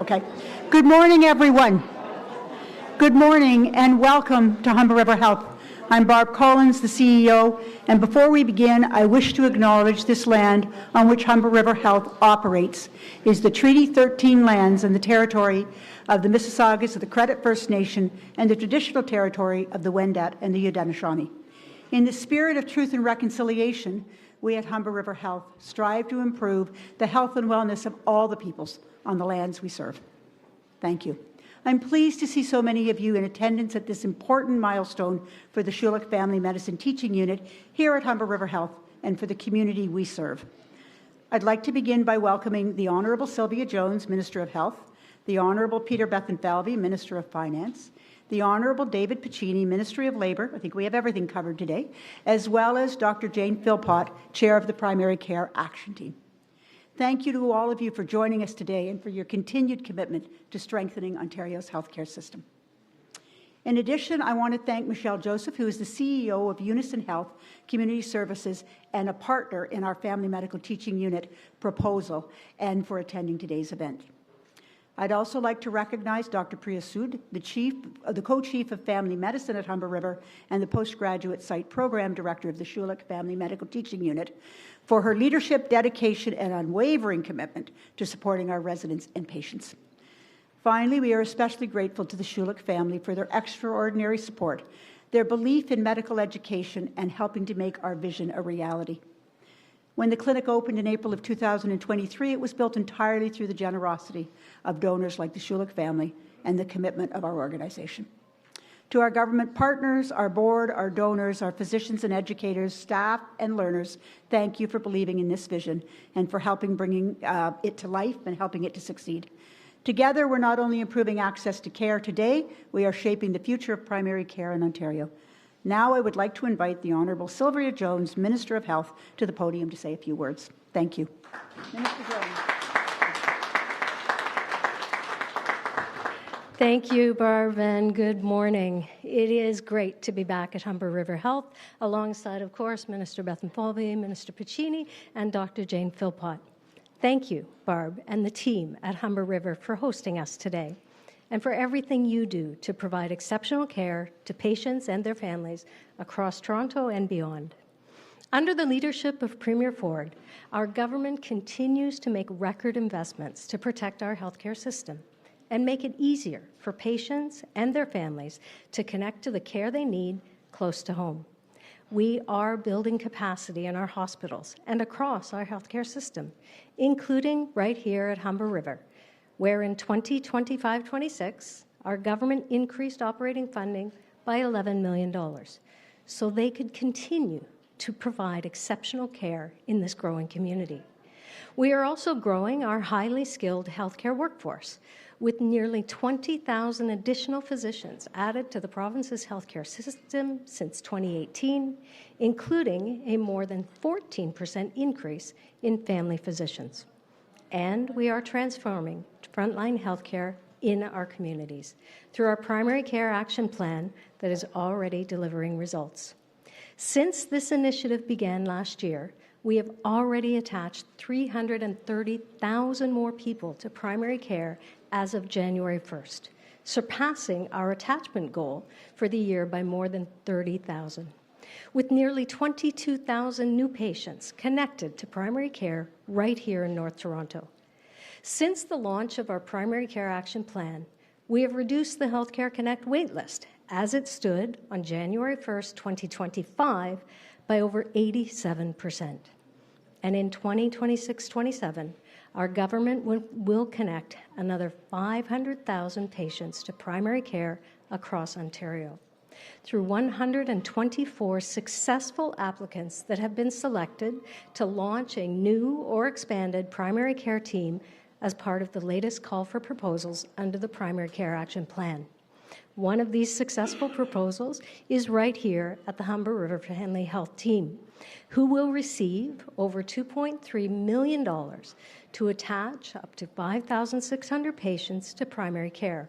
Okay. Good morning, everyone. Good morning and welcome to Humber River Health. I'm Barb Collins, the CEO, and before we begin, I wish to acknowledge this land on which Humber River Health operates is the Treaty 13 lands and the territory of the Mississaugas of the Credit First Nation and the traditional territory of the Wendat and the Haudenosaunee. In the spirit of truth and reconciliation, we at Humber River Health strive to improve the health and wellness of all the peoples on the lands we serve. Thank you. I'm pleased to see so many of you in attendance at this important milestone for the Schulich Family Medicine Teaching Unit here at Humber River Health and for the community we serve. I'd like to begin by welcoming the Honourable Sylvia Jones, Minister of Health, the Honourable Peter Bethlenfalvy, Minister of Finance, the Honourable David Piccini, Ministry of Labour, I think we have everything covered today, as well as Dr. Jane Philpott, Chair of the Primary Care Action Team. Thank you to all of you for joining us today and for your continued commitment to strengthening Ontario's healthcare system. In addition, I want to thank Michelle Joseph, who is the CEO of Unison Health Community Services and a partner in our Family Medical Teaching Unit proposal, and for attending today's event. I'd also like to recognize Dr. Priya Sood, the co-chief of Family Medicine at Humber River and the postgraduate site program director of the Schulich Family Medical Teaching Unit, for her leadership, dedication, and unwavering commitment to supporting our residents and patients. Finally, we are especially grateful to the Schulich family for their extraordinary support, their belief in medical education, and helping to make our vision a reality. When the clinic opened in April of 2023, it was built entirely through the generosity of donors like the Schulich family and the commitment of our organization. To our government partners, our board, our donors, our physicians and educators, staff and learners, thank you for believing in this vision and for helping bringing it to life and helping it to succeed. Together, we're not only improving access to care today, we are shaping the future of primary care in Ontario. Now I would like to invite the Honourable Sylvia Jones, Minister of Health, to the podium to say a few words. Thank you. Minister Jones. Thank you, Barb, and good morning. It is great to be back at Humber River Health, alongside, of course, Minister Bethlenfalvy, Minister Piccini, and Dr. Jane Philpott. Thank you, Barb, and the team at Humber River for hosting us today, and for everything you do to provide exceptional care to patients and their families across Toronto and beyond. Under the leadership of Premier Ford, our government continues to make record investments to protect our healthcare system and make it easier for patients and their families to connect to the care they need close to home. We are building capacity in our hospitals and across our healthcare system, including right here at Humber River, where in 2025-26, our government increased operating funding by $11 million, so they could continue to provide exceptional care in this growing community. We are also growing our highly skilled healthcare workforce, with nearly 20,000 additional physicians added to the province's healthcare system since 2018, including a more than 14% increase in family physicians. And we are transforming frontline healthcare in our communities through our primary care action plan that is already delivering results. Since this initiative began last year, we have already attached 330,000 more people to primary care as of January 1st, surpassing our attachment goal for the year by more than 30,000, with nearly 22,000 new patients connected to primary care right here in North Toronto. Since the launch of our Primary Care Action Plan, we have reduced the Healthcare Connect waitlist as it stood on January 1st, 2025, by over 87%. And in 2026-27, our government will connect another 500,000 patients to primary care across Ontario through 124 successful applicants that have been selected to launch a new or expanded primary care team as part of the latest call for proposals under the Primary Care Action Plan. One of these successful proposals is right here at the Humber River Family Health Team, who will receive over $2.3 million to attach up to 5,600 patients to primary care.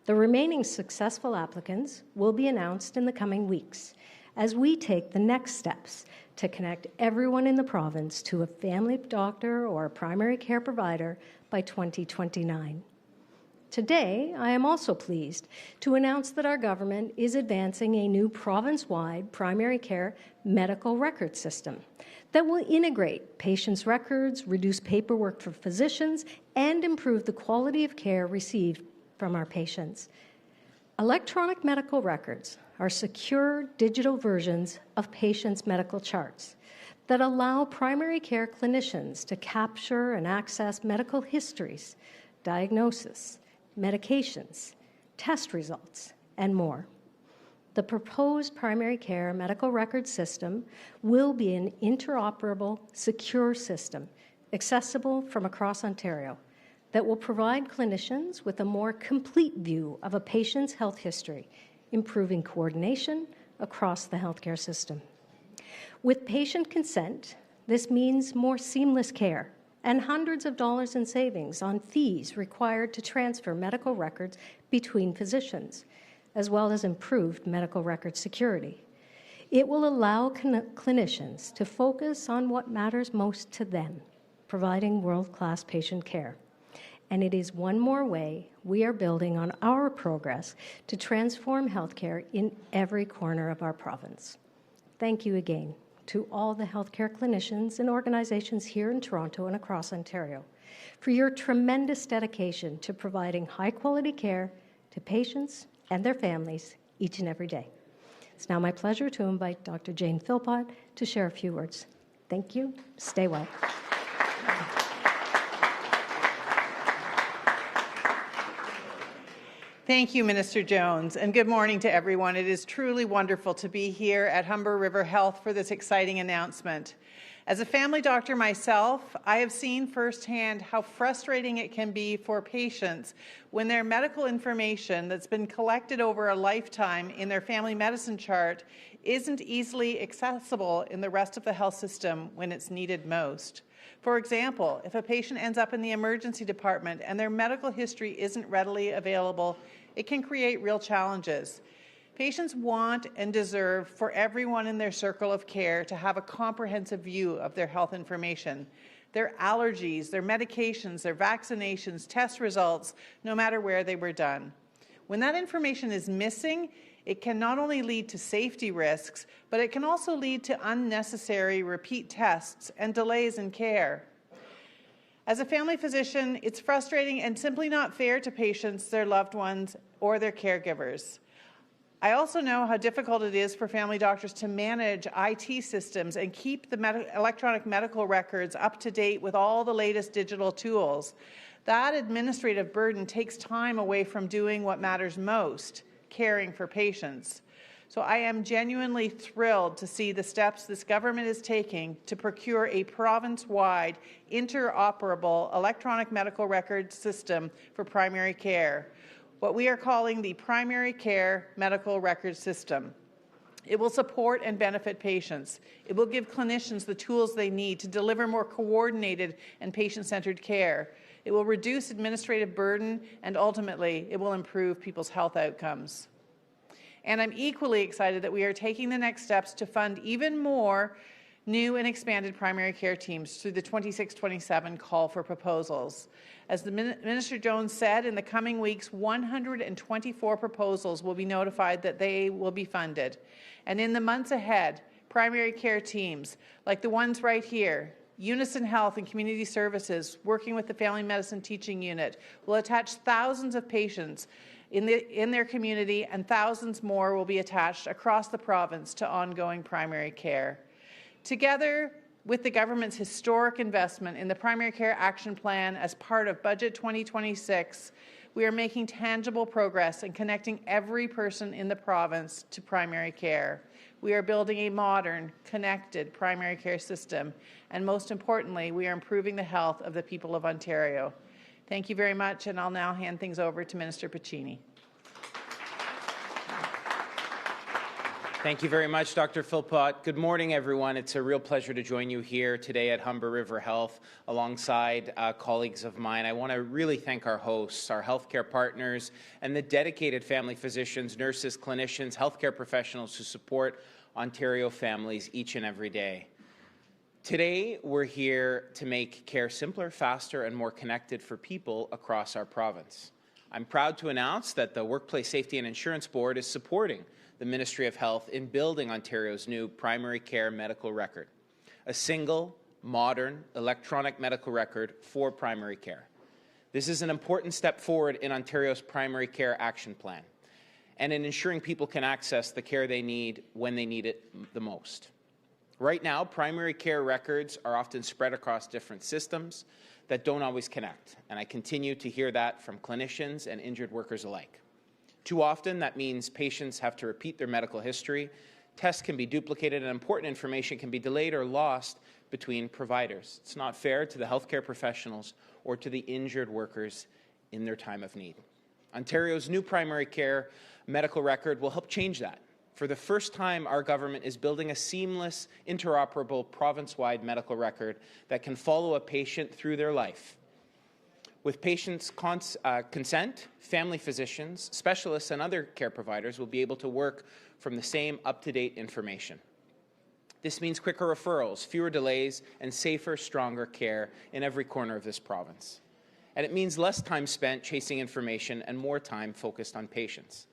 The remaining successful applicants will be announced in the coming weeks as we take the next steps to connect everyone in the province to a family doctor or a primary care provider by 2029. Today, I am also pleased to announce that our government is advancing a new province-wide primary care medical record system that will integrate patients' records, reduce paperwork for physicians, and improve the quality of care received from our patients. Electronic medical records are secure digital versions of patients' medical charts that allow primary care clinicians to capture and access medical histories, diagnosis, medications, test results, and more. The proposed primary care medical record system will be an interoperable, secure system accessible from across Ontario that will provide clinicians with a more complete view of a patient's health history, improving coordination across the healthcare system. With patient consent, this means more seamless care and hundreds of dollars in savings on fees required to transfer medical records between physicians, as well as improved medical record security. It will allow clinicians to focus on what matters most to them, providing world-class patient care. And it is one more way we are building on our progress to transform healthcare in every corner of our province. Thank you again to all the healthcare clinicians and organizations here in Toronto and across Ontario for your tremendous dedication to providing high-quality care to patients and their families each and every day. It's now my pleasure to invite Dr. Jane Philpott to share a few words. Thank you. Stay well. Thank you, Minister Jones, and good morning to everyone. It is truly wonderful to be here at Humber River Health for this exciting announcement. As a family doctor myself, I have seen firsthand how frustrating it can be for patients when their medical information that's been collected over a lifetime in their family medicine chart isn't easily accessible in the rest of the health system when it's needed most. For example, if a patient ends up in the emergency department and their medical history isn't readily available, it can create real challenges. Patients want and deserve for everyone in their circle of care to have a comprehensive view of their health information, their allergies, their medications, their vaccinations, test results, no matter where they were done. When that information is missing, it can not only lead to safety risks, but it can also lead to unnecessary repeat tests and delays in care. As a family physician, it's frustrating and simply not fair to patients, their loved ones, or their caregivers. I also know how difficult it is for family doctors to manage IT systems and keep the electronic medical records up to date with all the latest digital tools. That administrative burden takes time away from doing what matters most, caring for patients. So I am genuinely thrilled to see the steps this government is taking to procure a province-wide interoperable electronic medical record system for primary care, what we are calling the Primary Care Medical Record System. It will support and benefit patients. It will give clinicians the tools they need to deliver more coordinated and patient-centered care. It will reduce administrative burden, and ultimately, it will improve people's health outcomes. And I'm equally excited that we are taking the next steps to fund even more new and expanded primary care teams through the 26-27 call for proposals. As the Minister Jones said, in the coming weeks, 124 proposals will be notified that they will be funded. And in the months ahead, primary care teams, like the ones right here, Unison Health and Community Services, working with the Family Medicine Teaching Unit, will attach thousands of patients in their community, and thousands more will be attached across the province to ongoing primary care. Together with the government's historic investment in the Primary Care Action Plan as part of Budget 2026, we are making tangible progress in connecting every person in the province to primary care. We are building a modern, connected primary care system, and most importantly, we are improving the health of the people of Ontario. Thank you very much, and I'll now hand things over to Minister Piccini. Thank you very much, Dr. Philpott. Good morning, everyone. It's a real pleasure to join you here today at Humber River Health alongside colleagues of mine. I want to really thank our hosts, our healthcare partners, and the dedicated family physicians, nurses, clinicians, healthcare professionals who support Ontario families each and every day. Today, we're here to make care simpler, faster, and more connected for people across our province. I'm proud to announce that the Workplace Safety and Insurance Board is supporting the Ministry of Health in building Ontario's new primary care medical record, a single, modern, electronic medical record for primary care. This is an important step forward in Ontario's primary care action plan and in ensuring people can access the care they need when they need it the most. Right now, primary care records are often spread across different systems that don't always connect, and I continue to hear that from clinicians and injured workers alike. Too often, that means patients have to repeat their medical history, tests can be duplicated, and important information can be delayed or lost between providers. It's not fair to the healthcare professionals or to the injured workers in their time of need. Ontario's new primary care medical record will help change that. For the first time, our government is building a seamless, interoperable, province-wide medical record that can follow a patient through their life. With patients' consent, family physicians, specialists, and other care providers will be able to work from the same up-to-date information. This means quicker referrals, fewer delays, and safer, stronger care in every corner of this province. And it means less time spent chasing information and more time focused on patients.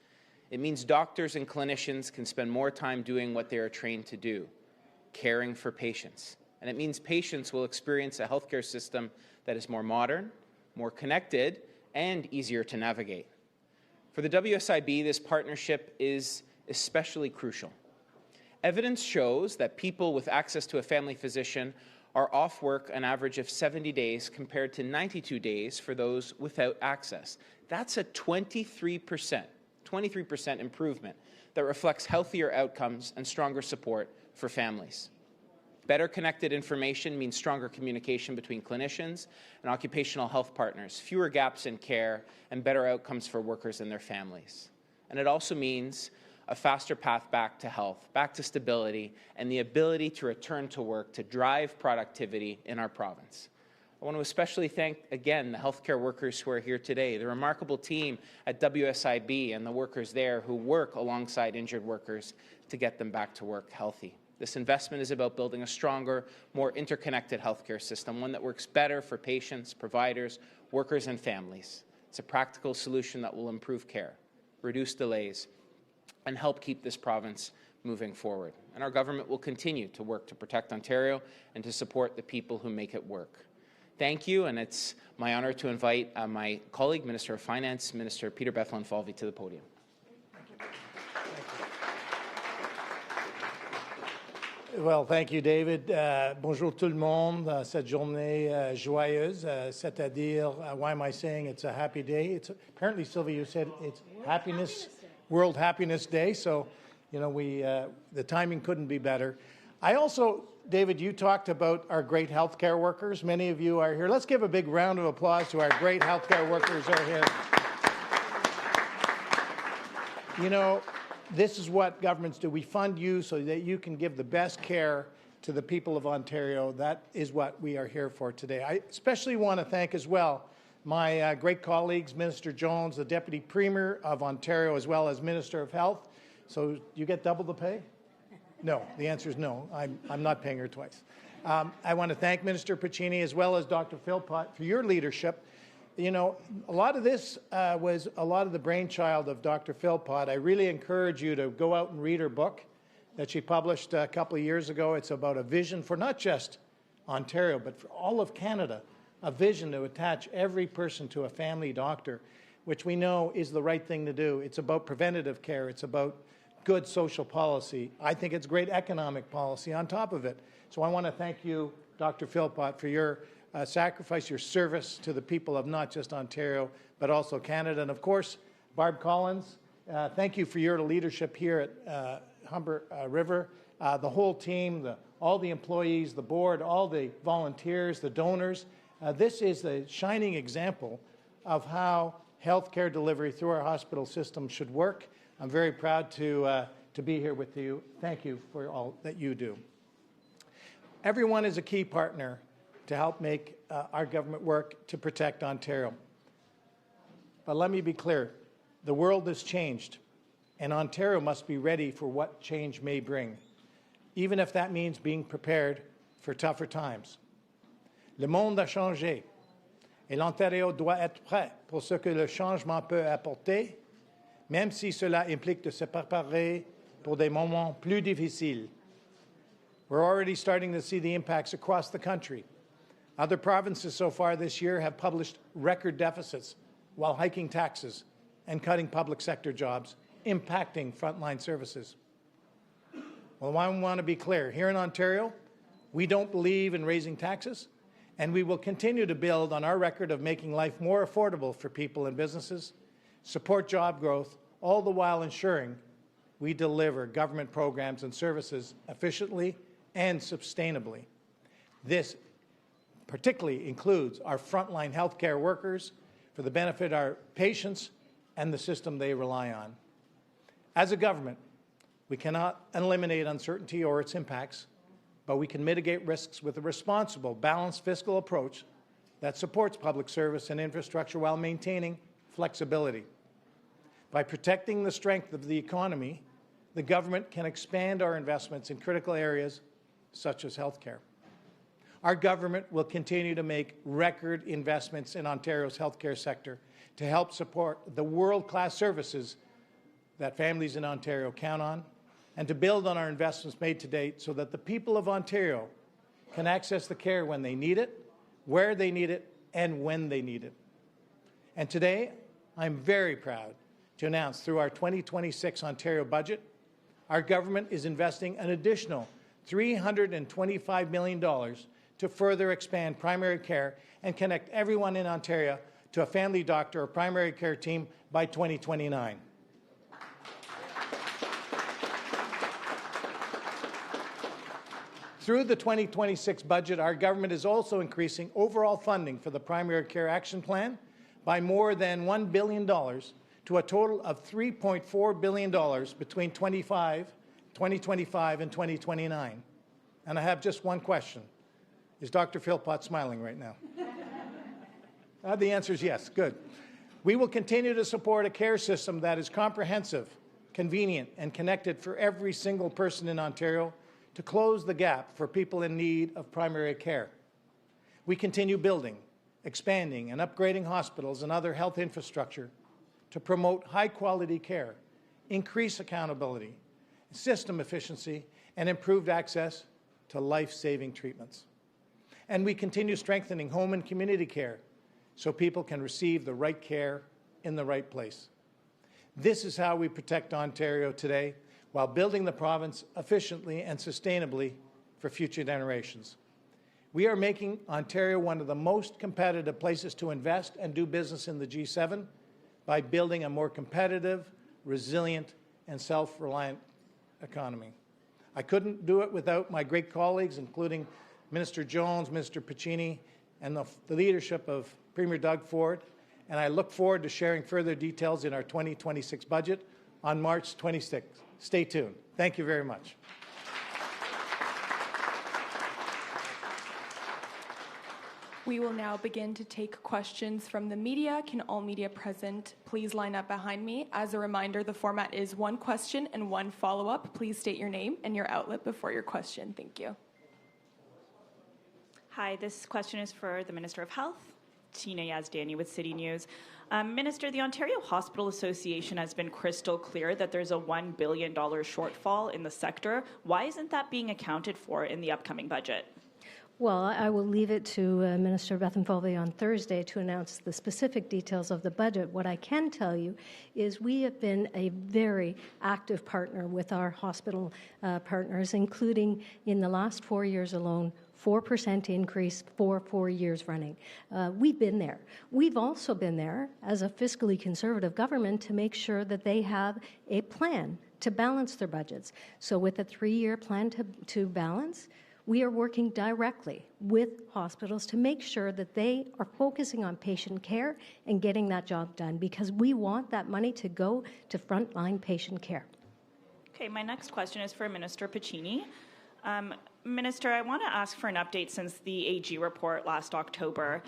It means doctors and clinicians can spend more time doing what they are trained to do, caring for patients. And it means patients will experience a healthcare system that is more modern, more connected, and easier to navigate. For the WSIB, this partnership is especially crucial. Evidence shows that people with access to a family physician are off work an average of 70 days compared to 92 days for those without access. That's a 23% improvement that reflects healthier outcomes and stronger support for families. Better connected information means stronger communication between clinicians and occupational health partners, fewer gaps in care, and better outcomes for workers and their families. And it also means a faster path back to health, back to stability, and the ability to return to work to drive productivity in our province. I want to especially thank, again, the healthcare workers who are here today, the remarkable team at WSIB and the workers there who work alongside injured workers to get them back to work healthy. This investment is about building a stronger, more interconnected healthcare system, one that works better for patients, providers, workers, and families. It's a practical solution that will improve care, reduce delays, and help keep this province moving forward. And our government will continue to work to protect Ontario and to support the people who make it work. Thank you, and it's my honour to invite my colleague, Minister of Finance, Minister Peter Bethlenfalvy, to the podium. Well, thank you, David. Bonjour tout le monde. Cette journée joyeuse, c'est-à-dire, why am I saying it's a happy day? It's apparently, Sylvia, you said it's happiness, World Happiness Day. So, you know, the timing couldn't be better. I also, David, you talked about our great healthcare workers. Many of you are here. Let's give a big round of applause to our great healthcare workers who are here. You know, this is what governments do. We fund you so that you can give the best care to the people of Ontario. That is what we are here for today. I especially want to thank as well my great colleagues, Minister Jones, the Deputy Premier of Ontario, as well as Minister of Health. So you get double the pay? No, the answer is no. I'm not paying her twice. I want to thank Minister Piccini as well as Dr. Philpott for your leadership. You know, a lot of this was a lot of the brainchild of Dr. Philpott. I really encourage you to go out and read her book that she published a couple of years ago. It's about a vision for not just Ontario, but for all of Canada, a vision to attach every person to a family doctor, which we know is the right thing to do. It's about preventative care. It's about good social policy. I think it's great economic policy on top of it. So I want to thank you, Dr. Philpott, for your sacrifice, your service to the people of not just Ontario, but also Canada. And of course, Barb Collins, thank you for your leadership here at Humber River. The whole team, all the employees, the board, all the volunteers, the donors. This is a shining example of how healthcare delivery through our hospital system should work. I'm very proud to be here with you. Thank you for all that you do. Everyone is a key partner to help make our government work to protect Ontario. But let me be clear, the world has changed, and Ontario must be ready for what change may bring, even if that means being prepared for tougher times. Le monde a changé, Et l'Ontario doit être prêt pour ce que le changement peut apporter, même si cela implique de se préparer pour des moments plus difficiles. We're already starting to see the impacts across the country. Other provinces so far this year have published record deficits while hiking taxes and cutting public sector jobs, impacting frontline services. Well, I want to be clear. Here in Ontario, we don't believe in raising taxes, and we will continue to build on our record of making life more affordable for people and businesses, support job growth, all the while ensuring we deliver government programs and services efficiently and sustainably. This particularly includes our frontline healthcare workers for the benefit of our patients and the system they rely on. As a government, we cannot eliminate uncertainty or its impacts, but we can mitigate risks with a responsible, balanced fiscal approach that supports public service and infrastructure while maintaining flexibility. By protecting the strength of the economy, the government can expand our investments in critical areas such as healthcare. Our government will continue to make record investments in Ontario's healthcare sector to help support the world-class services that families in Ontario count on, and to build on our investments made to date so that the people of Ontario can access the care when they need it, where they need it, and when they need it. And today, I'm very proud to announce through our 2026 Ontario budget, our government is investing an additional $325 million to further expand primary care and connect everyone in Ontario to a family doctor or primary care team by 2029. Through the 2026 budget, our government is also increasing overall funding for the Primary Care Action Plan by more than $1 billion to a total of $3.4 billion between 2025 and 2029. And I have just one question. Is Dr. Philpott smiling right now? The answer is yes. Good. We will continue to support a care system that is comprehensive, convenient, and connected for every single person in Ontario to close the gap for people in need of primary care. We continue building, expanding, and upgrading hospitals and other health infrastructure to promote high-quality care, increase accountability, system efficiency, and improved access to life-saving treatments. And we continue strengthening home and community care so people can receive the right care in the right place. This is how we protect Ontario today while building the province efficiently and sustainably for future generations. We are making Ontario one of the most competitive places to invest and do business in the G7 by building a more competitive, resilient, and self-reliant economy. I couldn't do it without my great colleagues, including Minister Jones, Minister Piccini, and the leadership of Premier Doug Ford, and I look forward to sharing further details in our 2026 budget on March 26th. Stay tuned. Thank you very much. We will now begin to take questions from the media. Can all media present please line up behind me? As a reminder, the format is one question and one follow-up. Please state your name and your outlet before your question. Thank you. Hi, this question is for the Minister of Health, Tina Yazdani with City News. Minister, the Ontario Hospital Association has been crystal clear that there's a $1 billion shortfall in the sector. Why isn't that being accounted for in the upcoming budget? Well, I will leave it to Minister Bethlenfalvy on Thursday to announce the specific details of the budget. What I can tell you is we have been a very active partner with our hospital partners, including in the last 4 years alone, 4% increase for 4 years running. We've been there. We've also been there as a fiscally conservative government to make sure that they have a plan to balance their budgets. So with a 3-year plan to balance, we are working directly with hospitals to make sure that they are focusing on patient care and getting that job done, because we want that money to go to frontline patient care. Okay, my next question is for Minister Piccini. Minister, I want to ask for an update since the AG report last October.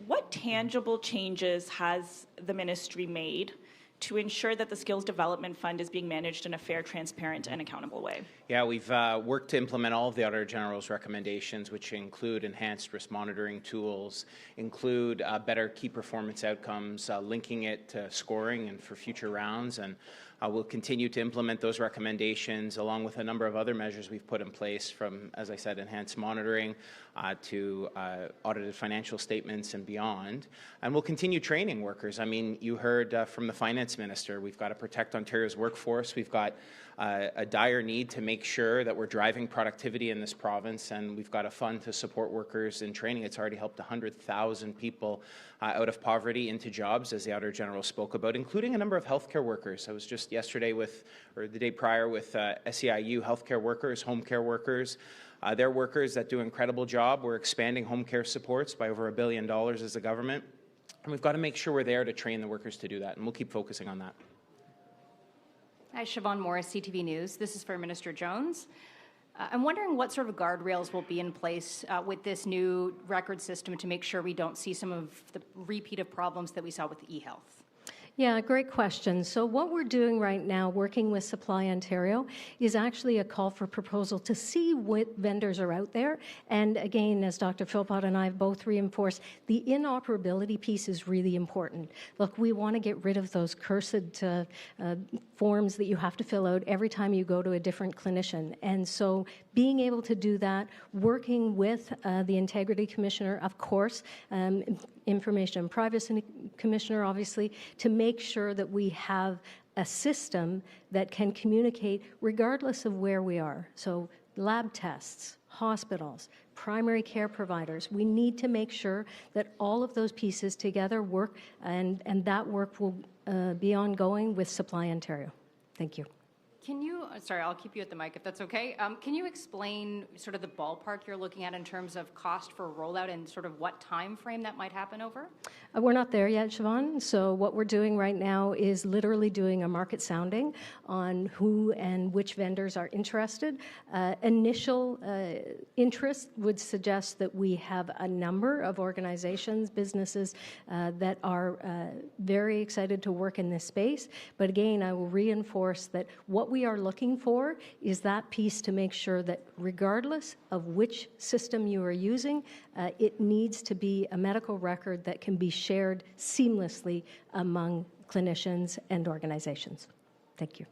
What tangible changes has the ministry made to ensure that the Skills Development Fund is being managed in a fair, transparent, and accountable way? Yeah, we've worked to implement all of the Auditor General's recommendations, which include enhanced risk monitoring tools, include better key performance outcomes, linking it to scoring and for future rounds, and we'll continue to implement those recommendations along with a number of other measures we've put in place, from, as I said, enhanced monitoring to audited financial statements and beyond. And we'll continue training workers. I mean, you heard from the Finance Minister, we've got to protect Ontario's workforce. We've got a dire need to make sure that we're driving productivity in this province, and we've got a fund to support workers in training. It's already helped 100,000 people out of poverty into jobs, as the Auditor General spoke about, including a number of healthcare workers. I was just yesterday with, or the day prior, with SEIU healthcare workers, home care workers. They're workers that do an incredible job. We're expanding home care supports by over $1 billion as a government, and we've got to make sure we're there to train the workers to do that, and we'll keep focusing on that. Hi, Siobhan Morris, CTV News. This is for Minister Jones. I'm wondering what sort of guardrails will be in place with this new record system to make sure we don't see some of the repeat of problems that we saw with e-health. Yeah, great question. So what we're doing right now, working with Supply Ontario, is actually a call for proposal to see what vendors are out there. And again, as Dr. Philpott and I have both reinforced, the interoperability piece is really important. Look, we want to get rid of those cursed forms that you have to fill out every time you go to a different clinician. And so being able to do that, working with the Integrity Commissioner, of course, Information and Privacy Commissioner, obviously, to make sure that we have a system that can communicate regardless of where we are. So lab tests, hospitals, primary care providers, we need to make sure that all of those pieces together work, and that work will be ongoing with Supply Ontario. Thank you. Can you, sorry, I'll keep you at the mic if that's okay. Can you explain sort of the ballpark you're looking at in terms of cost for rollout and sort of what time frame that might happen over? We're not there yet, Siobhan. So what we're doing right now is literally doing a market sounding on who and which vendors are interested. Initial interest would suggest that we have a number of organizations, businesses that are very excited to work in this space. But again, I will reinforce that what we are looking for is that piece to make sure that regardless of which system you are using, it needs to be a medical record that can be shared seamlessly among clinicians and organizations. Thank you.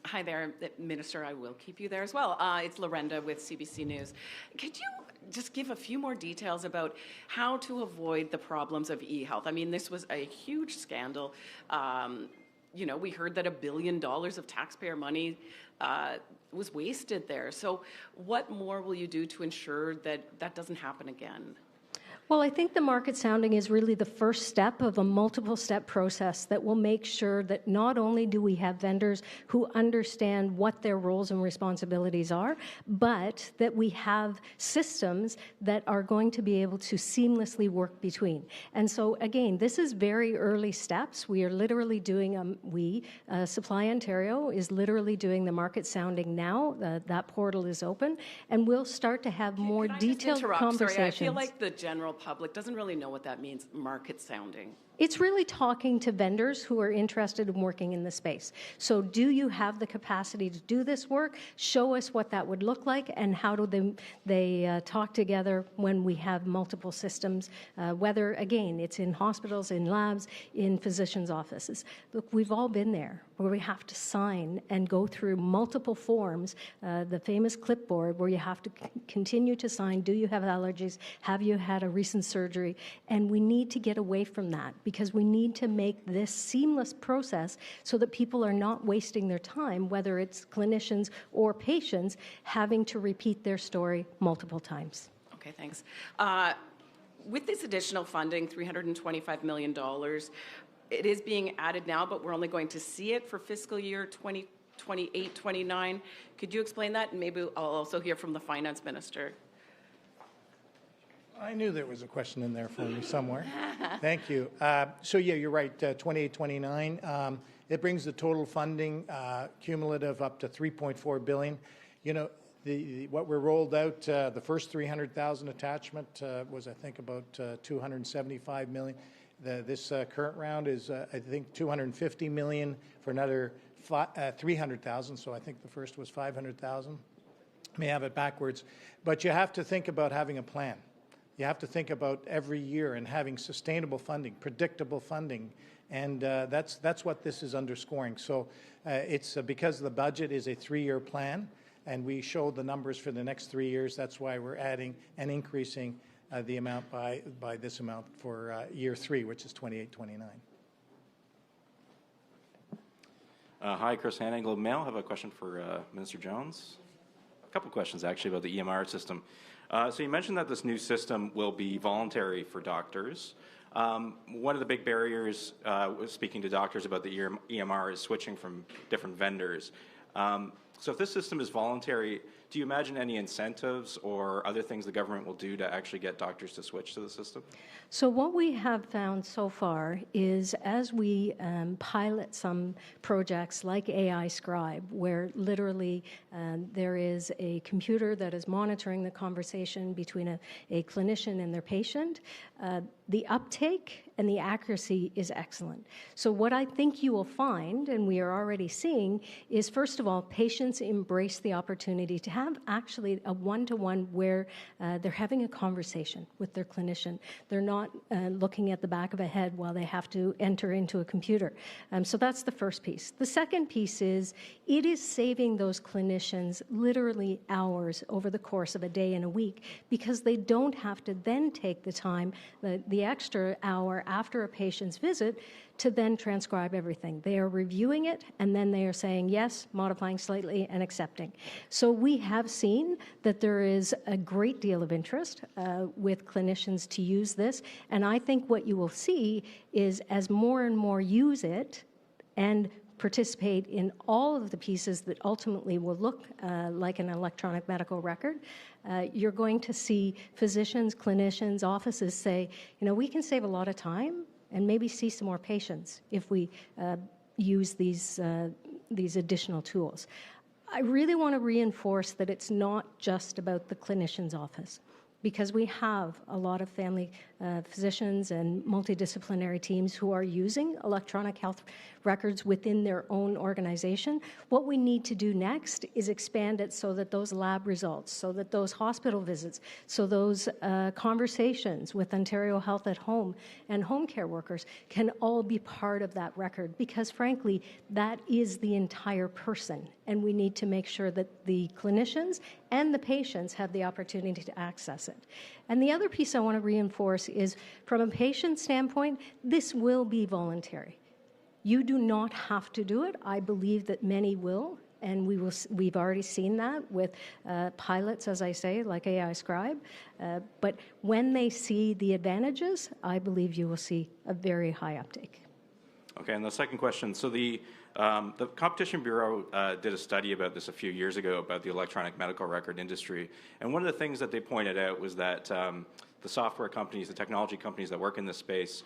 Hi there, Minister. I will keep you there as well. It's Lorenda with CBC News. Could you just give a few more details about how to avoid the problems of e-health? I mean, this was a huge scandal. You know, we heard that $1 billion of taxpayer money was wasted there. So what more will you do to ensure that that doesn't happen again? Well, I think the market sounding is really the first step of a multiple-step process that will make sure that not only do we have vendors who understand what their roles and responsibilities are, but that we have systems that are going to be able to seamlessly work between. And so, again, this is very early steps. We are literally doing, Supply Ontario is literally doing the market sounding now. That portal is open, and we'll start to have more detailed conversations. Sorry, I feel like the general public doesn't really know what that means, market sounding. It's really talking to vendors who are interested in working in the space. So do you have the capacity to do this work? Show us what that would look like, and how do they talk together when we have multiple systems, whether, again, it's in hospitals, in labs, in physicians' offices. Look, we've all been there, where we have to sign and go through multiple forms, the famous clipboard, where you have to continue to sign. Do you have allergies? Have you had a recent surgery? And we need to get away from that, because we need to make this seamless process so that people are not wasting their time, whether it's clinicians or patients, having to repeat their story multiple times. Okay, thanks. With this additional funding, $325 million, it is being added now, but we're only going to see it for fiscal year 2028-29. Could you explain that? And maybe I'll also hear from the Finance Minister. I knew there was a question in there for me somewhere. Thank you. So yeah, you're right, 28-29. It brings the total funding cumulative up to $3.4 billion. You know, what we're rolled out, the first 300,000 attachment was, I think, about $275 million. This current round is, I think, $250 million for another 300,000. So I think the first was 500,000. May have it backwards, but you have to think about having a plan. You have to think about every year and having sustainable funding, predictable funding, and that's what this is underscoring. So it's because the budget is a 3-year plan, and we showed the numbers for the next 3 years. That's why we're adding and increasing the amount by this amount for year 3, which is 28-29. Hi, Chris Hanning, Globe Mail. I have a question for Minister Jones. A couple questions, actually, about the EMR system. So you mentioned that this new system will be voluntary for doctors. One of the big barriers was speaking to doctors about the EMR is switching from different vendors. So if this system is voluntary, do you imagine any incentives or other things the government will do to actually get doctors to switch to the system? So what we have found so far is as we pilot some projects like AI Scribe, where literally there is a computer that is monitoring the conversation between a clinician and their patient, the uptake and the accuracy is excellent. So what I think you will find, and we are already seeing, is first of all, patients embrace the opportunity to have actually a one-to-one where they're having a conversation with their clinician. They're not looking at the back of a head while they have to enter into a computer. So that's the first piece. The second piece is it is saving those clinicians literally hours over the course of a day and a week because they don't have to then take the time, the extra hour after a patient's visit to then transcribe everything. They are reviewing it and then they are saying yes, modifying slightly, and accepting. So we have seen that there is a great deal of interest with clinicians to use this, and I think what you will see is as more and more use it and participate in all of the pieces that ultimately will look like an electronic medical record, you're going to see physicians, clinicians, offices say, you know, we can save a lot of time and maybe see some more patients if we use these additional tools. I really want to reinforce that it's not just about the clinician's office, because we have a lot of family physicians and multidisciplinary teams who are using electronic health records within their own organization. What we need to do next is expand it so that those lab results, so that those hospital visits, so those conversations with Ontario Health at Home and home care workers can all be part of that record, because frankly, that is the entire person, and we need to make sure that the clinicians and the patients have the opportunity to access it. And the other piece I want to reinforce is, from a patient standpoint, this will be voluntary. You do not have to do it. I believe that many will, and we've already seen that with pilots, as I say, like AI Scribe. But when they see the advantages, I believe you will see a very high uptake. Okay, and the second question, so the Competition Bureau did a study about this a few years ago about the electronic medical record industry, and one of the things that they pointed out was that the software companies, the technology companies that work in this space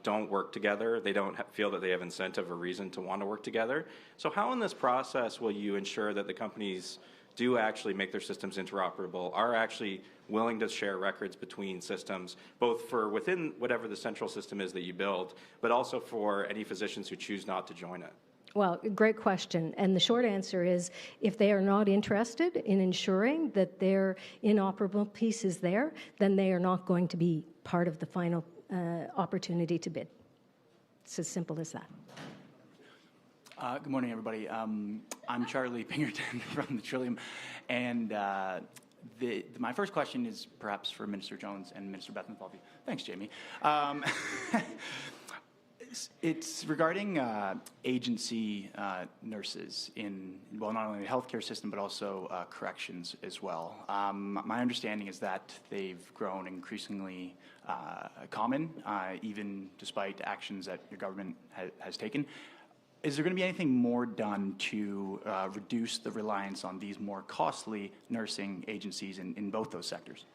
don't work together. They don't feel that they have incentive or reason to want to work together. So how in this process will you ensure that the companies do actually make their systems interoperable, are actually willing to share records between systems, both for within whatever the central system is that you build, but also for any physicians who choose not to join it? Well, great question. And the short answer is, if they are not interested in ensuring that their inoperable piece is there, then they are not going to be part of the final opportunity to bid. It's as simple as that. Good morning, everybody. I'm Charlie Pingerton from the Trillium, and my first question is perhaps for Minister Jones and Minister Bethlenfalvy. Thanks, Jamie. It's regarding agency nurses in, well, not only the healthcare system, but also corrections as well. My understanding is that they've grown increasingly common, even despite actions that your government has taken. Is there going to be anything more done to reduce the reliance on these more costly nursing agencies in both those sectors?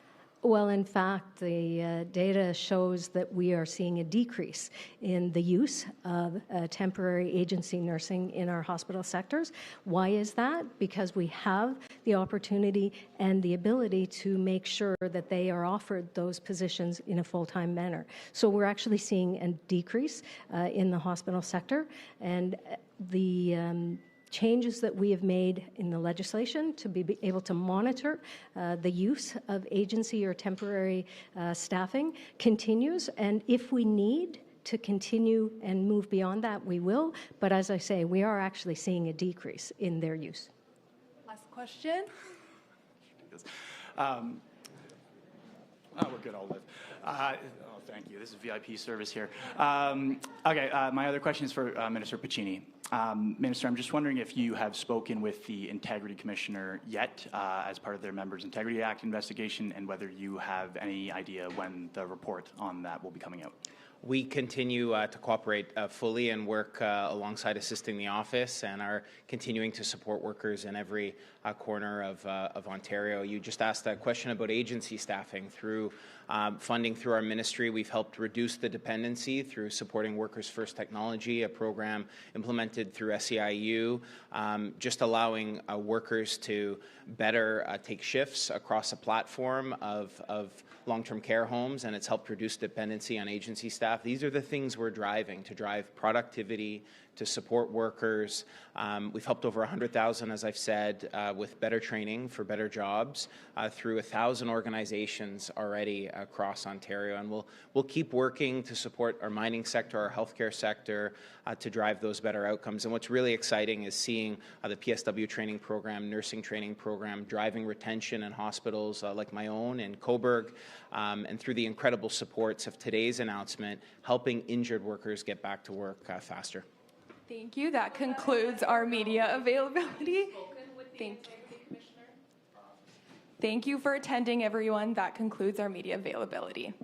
Well, in fact, the data shows that we are seeing a decrease in the use of temporary agency nursing in our hospital sectors. Why is that? Because we have the opportunity and the ability to make sure that they are offered those positions in a full-time manner. So we're actually seeing a decrease in the hospital sector, and the changes that we have made in the legislation to be able to monitor the use of agency or temporary staffing continues, and if we need to continue and move beyond that, we will. But as I say, we are actually seeing a decrease in their use. Last question. Oh, we're good, I'll live. Thank you. This is VIP service here. My other question is for Minister Piccini. Minister, I'm just wondering if you have spoken with the Integrity Commissioner yet as part of their Members Integrity Act investigation, and whether you have any idea when the report on that will be coming out. We continue to cooperate fully and work alongside assisting the office, and are continuing to support workers in every corner of Ontario. You just asked a question about agency staffing. Through funding through our ministry, we've helped reduce the dependency through supporting Workers First Technology, a program implemented through SEIU, just allowing workers to better take shifts across a platform of long-term care homes, and it's helped reduce dependency on agency staff. These are the things we're driving to drive productivity, to support workers. We've helped over 100,000, as I've said, with better training for better jobs through 1,000 organizations already across Ontario, and we'll keep working to support our mining sector, our healthcare sector, to drive those better outcomes. And what's really exciting is seeing the PSW training program, nursing training program, driving retention in hospitals like my own in Cobourg, and through the incredible supports of today's announcement, helping injured workers get back to work faster. Thank you. That concludes our media availability. Thank you for attending, everyone. That concludes our media availability.